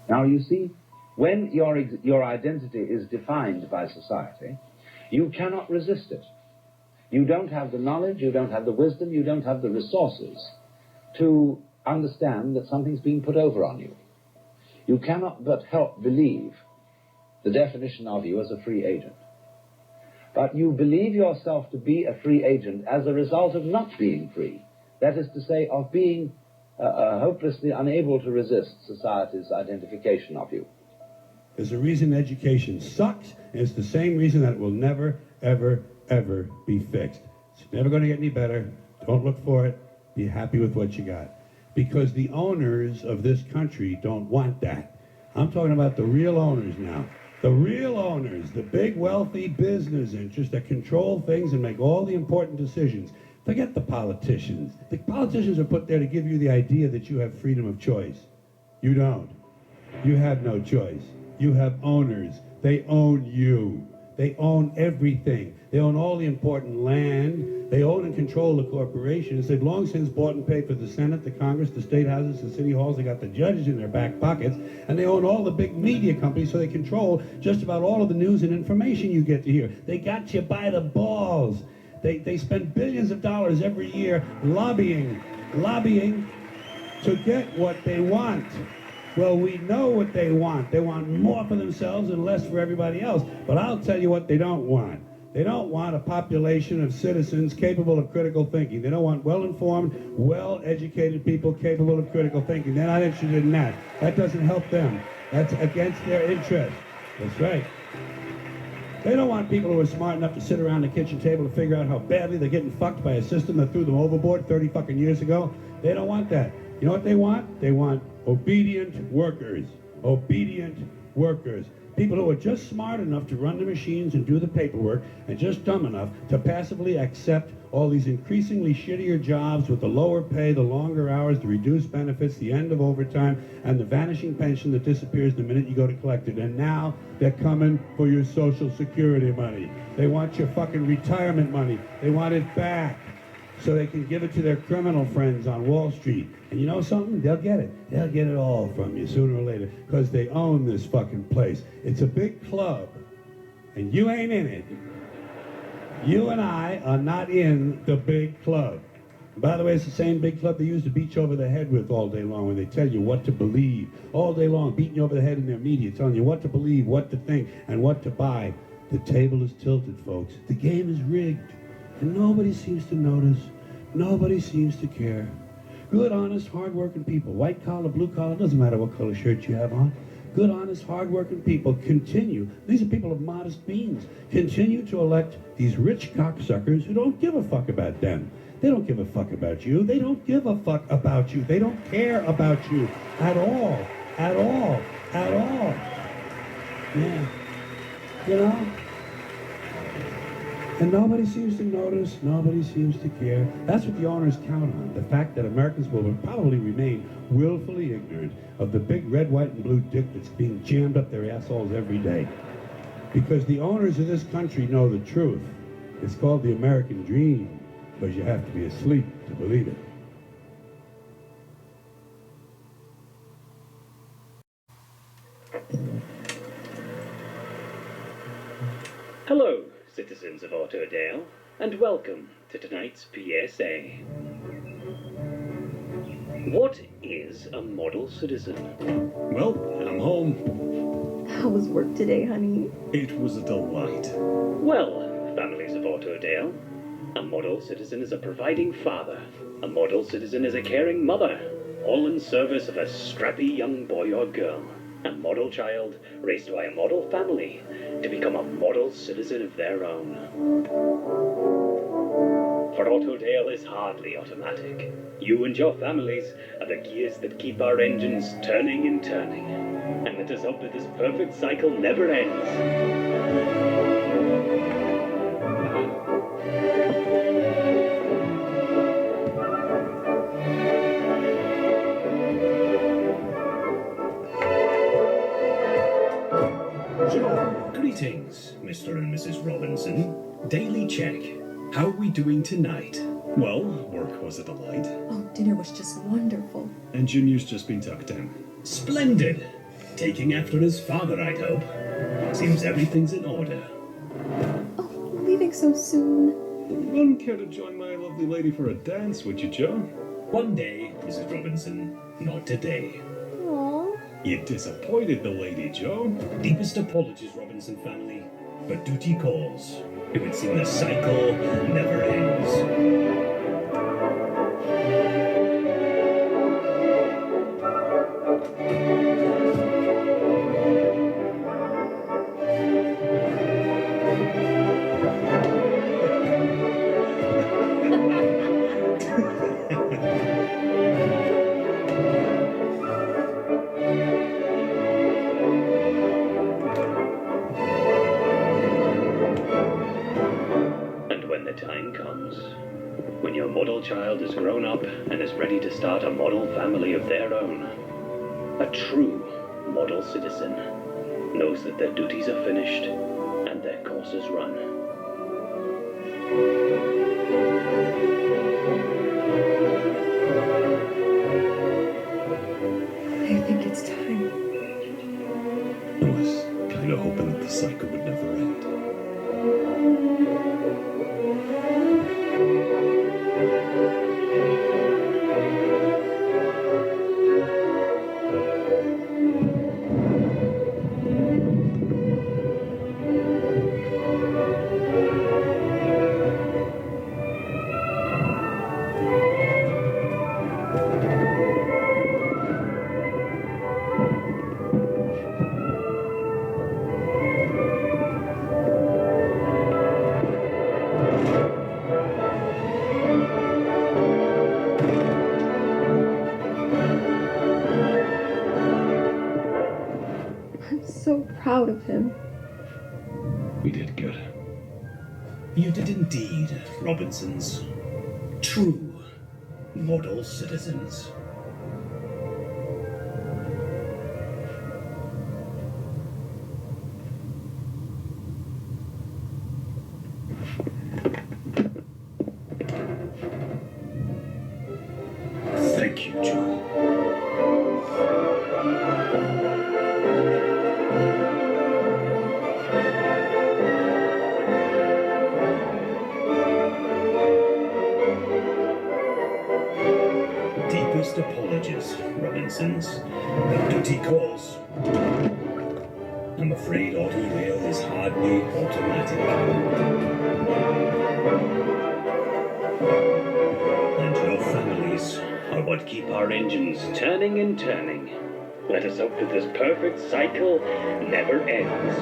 Now, you see, when your identity is defined by society, you cannot resist it. You don't have the knowledge, you don't have the wisdom, you don't have the resources to understand that something's being put over on you. You cannot but help believe the definition of you as a free agent. But you believe yourself to be a free agent as a result of not being free. That is to say, of being hopelessly unable to resist society's identification of you. There's a reason education sucks, and it's the same reason that it will never, ever, ever be fixed. It's never going to get any better. Don't look for it. Be happy with what you got. Because the owners of this country don't want that. I'm talking about the real owners now. The real owners, the big wealthy business interests that control things and make all the important decisions. Forget the politicians. The politicians are put there to give you the idea that you have freedom of choice. You don't. You have no choice. You have owners. They own you. They own everything. They own all the important land. They own and control the corporations. They've long since bought and paid for the Senate, the Congress, the state houses, the city halls. They got the judges in their back pockets. And they own all the big media companies, so they control just about all of the news and information you get to hear. They got you by the balls. They spend billions of dollars every year lobbying to get what they want. Well, we know what they want. They want more for themselves and less for everybody else. But I'll tell you what they don't want. They don't want a population of citizens capable of critical thinking. They don't want well-informed, well-educated people capable of critical thinking. They're not interested in that. That doesn't help them. That's against their interest. That's right. They don't want people who are smart enough to sit around the kitchen table to figure out how badly they're getting fucked by a system that threw them overboard 30 fucking years ago. They don't want that. You know what they want? They want obedient workers. Obedient workers. People who are just smart enough to run the machines and do the paperwork, and just dumb enough to passively accept all these increasingly shittier jobs with the lower pay, the longer hours, the reduced benefits, the end of overtime, and the vanishing pension that disappears the minute you go to collect it. And now they're coming for your Social Security money. They want your fucking retirement money. They want it back so they can give it to their criminal friends on Wall Street. And you know something? They'll get it. They'll get it all from you sooner or later, because they own this fucking place. It's a big club, and you ain't in it. You and I are not in the big club. And by the way, it's the same big club they used to beat you over the head with all day long when they tell you what to believe. All day long, beating you over the head in their media, telling you what to believe, what to think, and what to buy. The table is tilted, folks. The game is rigged. And nobody seems to notice. Nobody seems to care. Good, honest, hard-working people, white collar, blue collar, doesn't matter what color shirt you have on. Good, honest, hard-working people continue, these are people of modest means, continue to elect these rich cocksuckers who don't give a fuck about them. They don't give a fuck about you. They don't give a fuck about you. They don't care about you at all, at all, at all. Yeah, you know? And nobody seems to notice, nobody seems to care. That's what the owners count on, the fact that Americans will probably remain willfully ignorant of the big red, white, and blue dick that's being jammed up their assholes every day. Because the owners of this country know the truth. It's called the American dream, because you have to be asleep to believe it. Hello, citizens of Autodale, and welcome to tonight's PSA. What is a model citizen? Well, I'm home. How was work today, honey? It was a delight. Well, families of Autodale, a model citizen is a providing father. A model citizen is a caring mother, all in service of a scrappy young boy or girl. A model child raised by a model family to become a model citizen of their own. For Autodale is hardly automatic. You and your families are the gears that keep our engines turning and turning, and let us hope that this perfect cycle never ends. Greetings, Mr. and Mrs. Robinson. Daily check. How are we doing tonight? Well, work was a delight. Oh, dinner was just wonderful. And Junior's just been tucked in. Splendid! Taking after his father, I'd hope. Seems everything's in order. Oh, leaving so soon. Wouldn't care to join my lovely lady for a dance, would you, Joe? One day, Mrs. Robinson, not today. Aww. You disappointed the lady, Joe. Deepest apologies, Robinson family, but duty calls. It would seem the cycle never ends. And when the time comes, when your model child is grown up and is ready to start a model family of their own, a true model citizen knows that their duties are finished and their course is run. I think it's time. I was kind of hoping that the cycle would never end. I'm so proud of him. We did good. You did indeed, Robinsons. True model citizens. Thank you, Joe. Deepest apologies, Robinsons. But duty calls. I'm afraid auto rail is hardly automatic. And your families Are what keep our engines turning and turning. Let us hope that this perfect cycle never ends.